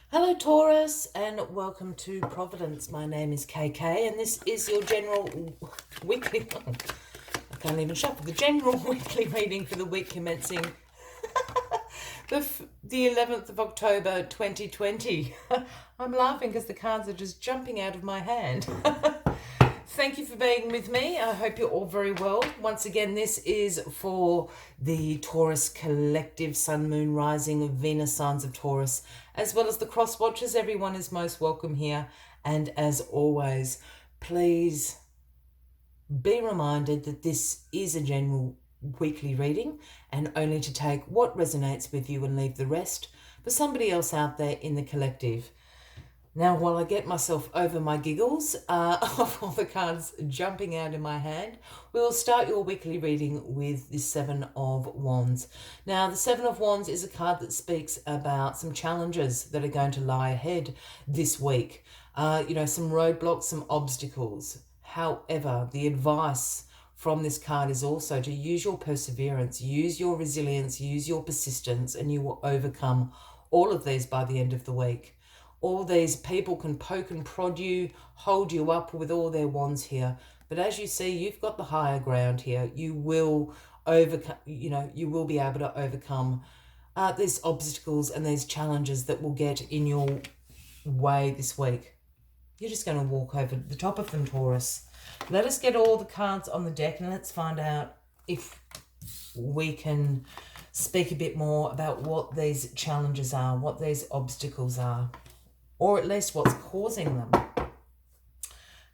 Hello, Taurus, and welcome to Providence. My name is KK, and this is your general weekly. I can't even shuffle. The general weekly reading for the week commencing the 11th of October 2020. I'm laughing because the cards are just jumping out of my hand. Thank you for being with me. I hope you're all very well. Once again, this is for the Taurus collective, Sun, Moon, Rising, Venus signs of Taurus, as well as the cross watchers. Everyone is most welcome here. And as always, please be reminded that this is a general weekly reading and only to take what resonates with you and leave the rest for somebody else out there in the collective. Now, while I get myself over my giggles of all the cards jumping out in my hand, we will start your weekly reading with the Seven of Wands. Now, the Seven of Wands is a card that speaks about some challenges that are going to lie ahead this week. Some roadblocks, some obstacles. However, the advice from this card is also to use your perseverance, use your resilience, use your persistence, and you will overcome all of these by the end of the week. All these people can poke and prod you, hold you up with all their wands here. But as you see, you've got the higher ground here. You will overcome, you will be able to overcome these obstacles and these challenges that will get in your way this week. You're just going to walk over the top of them, Taurus. Let us get all the cards on the deck and let's find out if we can speak a bit more about what these challenges are, what these obstacles are, or at least what's causing them.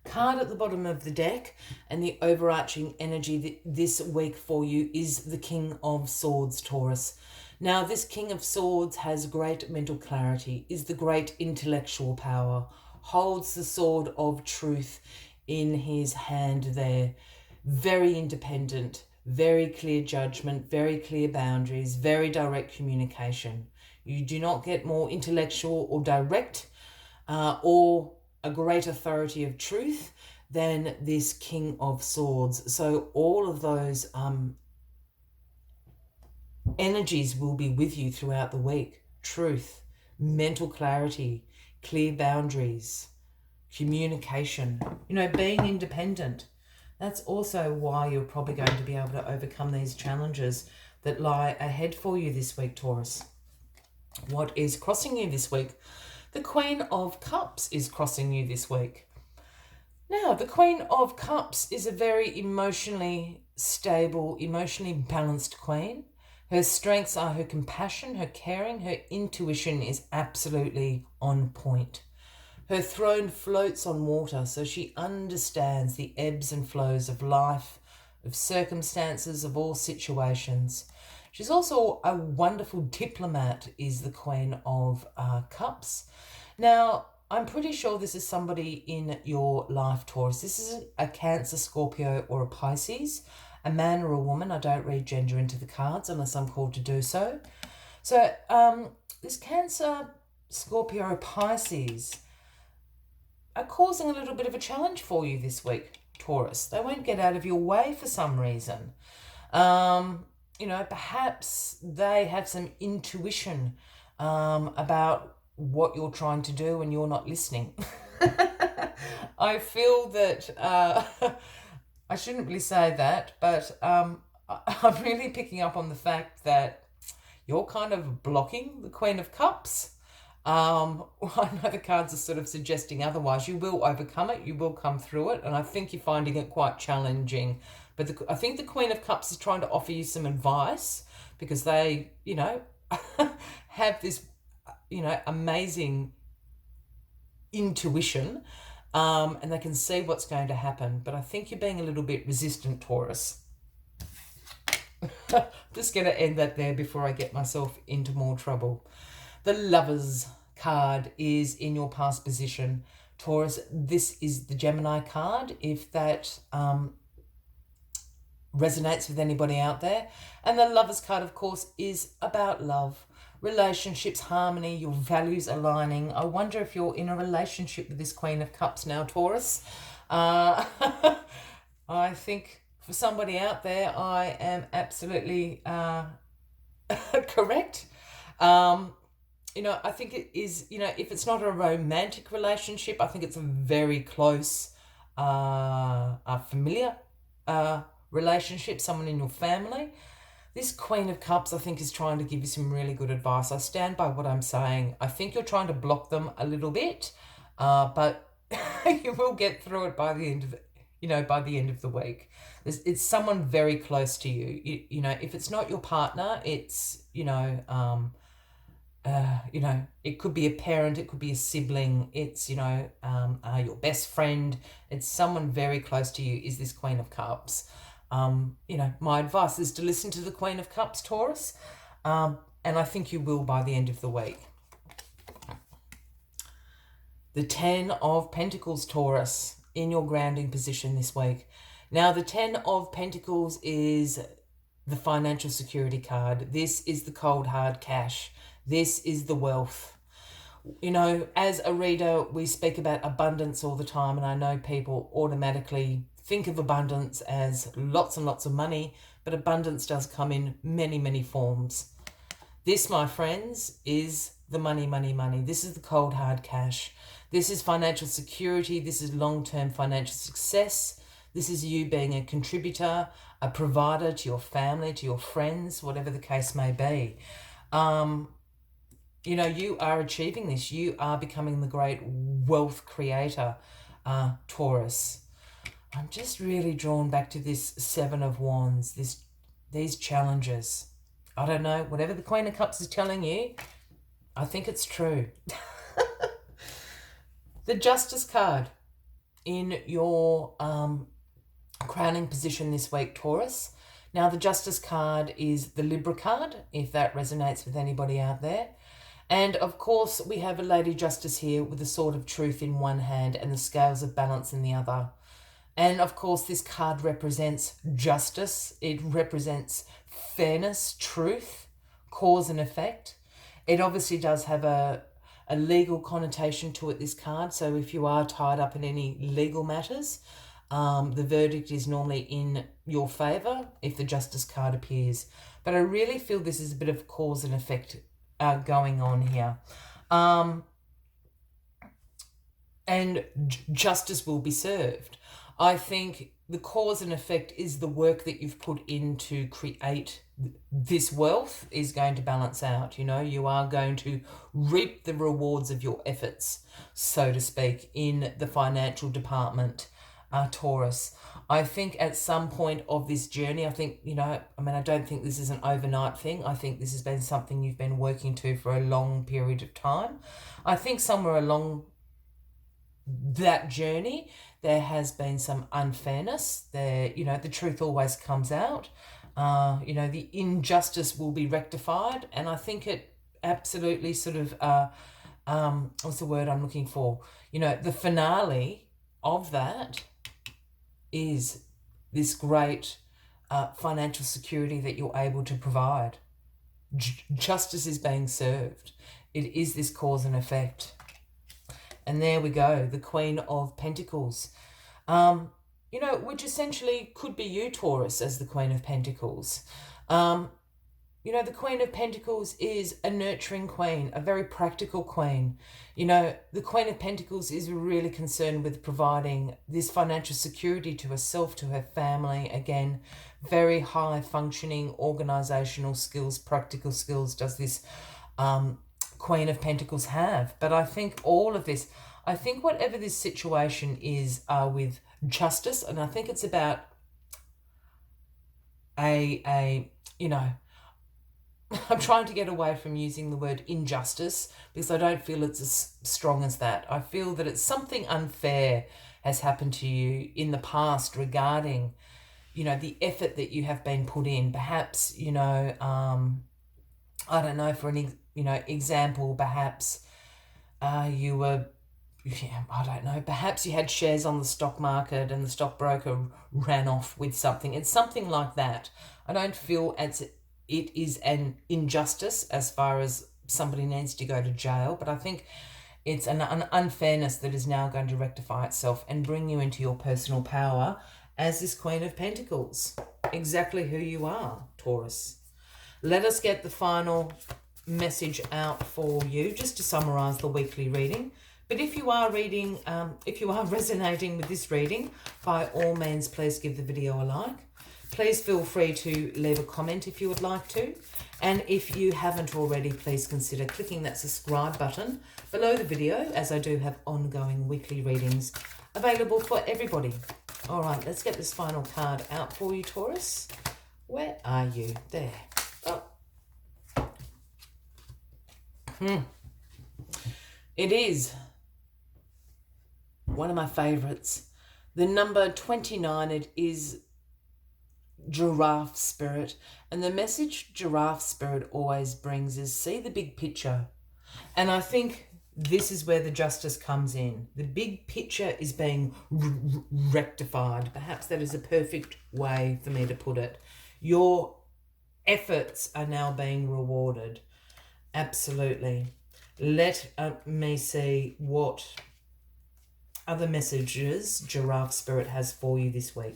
Card at the bottom of the deck and the overarching energy this week for you is the King of Swords, Taurus. Now, this King of Swords has great mental clarity, is the great intellectual power, holds the sword of truth in his hand there. Very independent, very clear judgment, very clear boundaries, very direct communication. You do not get more intellectual or direct or a great authority of truth than this King of Swords. So all of those energies will be with you throughout the week. Truth, mental clarity, clear boundaries, communication, being independent. That's also why you're probably going to be able to overcome these challenges that lie ahead for you this week, Taurus. What is crossing you this week? The Queen of Cups is crossing you this week. Now, the Queen of Cups is a very emotionally stable, emotionally balanced queen. Her strengths are her compassion, her caring, her intuition is absolutely on point. Her throne floats on water, so she understands the ebbs and flows of life, of circumstances, of all situations. She's also a wonderful diplomat, is the Queen of Cups. Now, I'm pretty sure this is somebody in your life, Taurus. This is a Cancer, Scorpio, or a Pisces, a man or a woman. I don't read gender into the cards unless I'm called to do so. So this Cancer, Scorpio, or Pisces are causing a little bit of a challenge for you this week, Taurus. They won't get out of your way for some reason. Perhaps they have some intuition about what you're trying to do and you're not listening. I feel that, I shouldn't really say that, but I'm really picking up on the fact that you're kind of blocking the Queen of Cups. I know the cards are sort of suggesting otherwise. You will overcome it, you will come through it, and I think you're finding it quite challenging. But I think the Queen of Cups is trying to offer you some advice because they, have this, amazing intuition, and they can see what's going to happen. But I think you're being a little bit resistant, Taurus. Just going to end that there before I get myself into more trouble. The Lovers card is in your past position, Taurus. This is the Gemini card, if that resonates with anybody out there. And the Lovers card, of course, is about love, relationships, harmony, your values aligning. I wonder if you're in a relationship with this Queen of Cups now, Taurus. I think for somebody out there, I am absolutely correct. I think it is, if it's not a romantic relationship, I think it's a very close, familiar relationship, someone in your family. This Queen of Cups, I think, is trying to give you some really good advice. I stand by what I'm saying. I think you're trying to block them a little bit, but you will get through it by the end of by the end of the week. It's someone very close to you. If it's not your partner, it's it could be a parent, it could be a sibling, it's your best friend. It's someone very close to you. Is this Queen of Cups? My advice is to listen to the Queen of Cups, Taurus, and I think you will by the end of the week. The 10 of Pentacles, Taurus, in your grounding position this week. Now, the 10 of Pentacles is the financial security card. This is the cold, hard cash. This is the wealth. As a reader, we speak about abundance all the time, and I know people automatically think of abundance as lots and lots of money, but abundance does come in many, many forms. This, my friends, is the money, money, money. This is the cold, hard cash. This is financial security. This is long-term financial success. This is you being a contributor, a provider to your family, to your friends, whatever the case may be. You are achieving this. You are becoming the great wealth creator, Taurus. I'm just really drawn back to this 7 of Wands, these challenges. I don't know, whatever the Queen of Cups is telling you, I think it's true. The Justice card in your crowning position this week, Taurus. Now, the Justice card is the Libra card, if that resonates with anybody out there. And, of course, we have a Lady Justice here with the Sword of Truth in one hand and the Scales of Balance in the other. And, of course, this card represents justice. It represents fairness, truth, cause and effect. It obviously does have a legal connotation to it, this card. So if you are tied up in any legal matters, the verdict is normally in your favour if the Justice card appears. But I really feel this is a bit of cause and effect going on here. And justice will be served. I think the cause and effect is the work that you've put in to create this wealth is going to balance out. You are going to reap the rewards of your efforts, so to speak, in the financial department, Taurus. I think at some point of this journey, I don't think this is an overnight thing. I think this has been something you've been working to for a long period of time. I think somewhere along that journey, there has been some unfairness. The truth always comes out. The injustice will be rectified, and I think it absolutely sort of, what's the word I'm looking for? The finale of that is this great financial security that you're able to provide. Justice is being served. It is this cause and effect. And there we go, the Queen of Pentacles. Which essentially could be you, Taurus, as the Queen of Pentacles. The Queen of Pentacles is a nurturing queen, a very practical queen. The Queen of Pentacles is really concerned with providing this financial security to herself, to her family. Again, very high functioning organizational skills, practical skills does this Queen of Pentacles have. But I think all of this, whatever this situation is with justice, and I think it's about I'm trying to get away from using the word injustice because I don't feel it's as strong as that. I feel that it's something unfair has happened to you in the past regarding, the effort that you have been put in. Perhaps, I don't know, for an example, perhaps you were, I don't know, perhaps you had shares on the stock market and the stockbroker ran off with something. It's something like that. I don't feel it is an injustice as far as somebody needs to go to jail, but I think it's an unfairness that is now going to rectify itself and bring you into your personal power as this Queen of Pentacles. Exactly who you are, Taurus. Let us get the final message out for you, just to summarize the weekly reading. But if you are reading, if you are resonating with this reading, by all means, please give the video a like. Please feel free to leave a comment if you would like to. And if you haven't already, please consider clicking that subscribe button below the video, as I do have ongoing weekly readings available for everybody. All right, let's get this final card out for you, Taurus. Where are you? There. Oh. It is one of my favorites. The number 29, it is Giraffe Spirit. And the message Giraffe Spirit always brings is see the big picture. And I think this is where the justice comes in. The big picture is being rectified. Perhaps that is a perfect way for me to put it. Your efforts are now being rewarded. Absolutely. Let me see what other messages Giraffe Spirit has for you this week.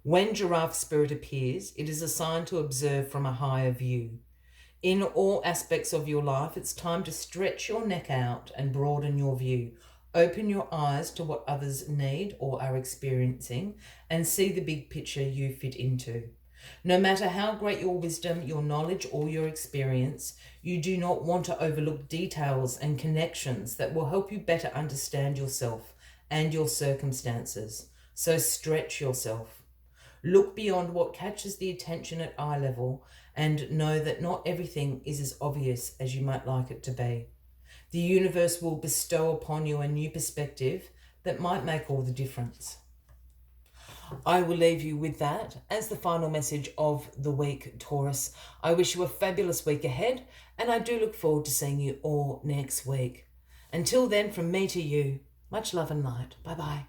When Giraffe Spirit appears, it is a sign to observe from a higher view. In all aspects of your life, it's time to stretch your neck out and broaden your view. Open your eyes to what others need or are experiencing and see the big picture you fit into. No matter how great your wisdom, your knowledge, or your experience, you do not want to overlook details and connections that will help you better understand yourself and your circumstances. So stretch yourself. Look beyond what catches the attention at eye level and know that not everything is as obvious as you might like it to be. The universe will bestow upon you a new perspective that might make all the difference. I will leave you with that as the final message of the week, Taurus. I wish you a fabulous week ahead, and I do look forward to seeing you all next week. Until then, from me to you, much love and light. Bye-bye.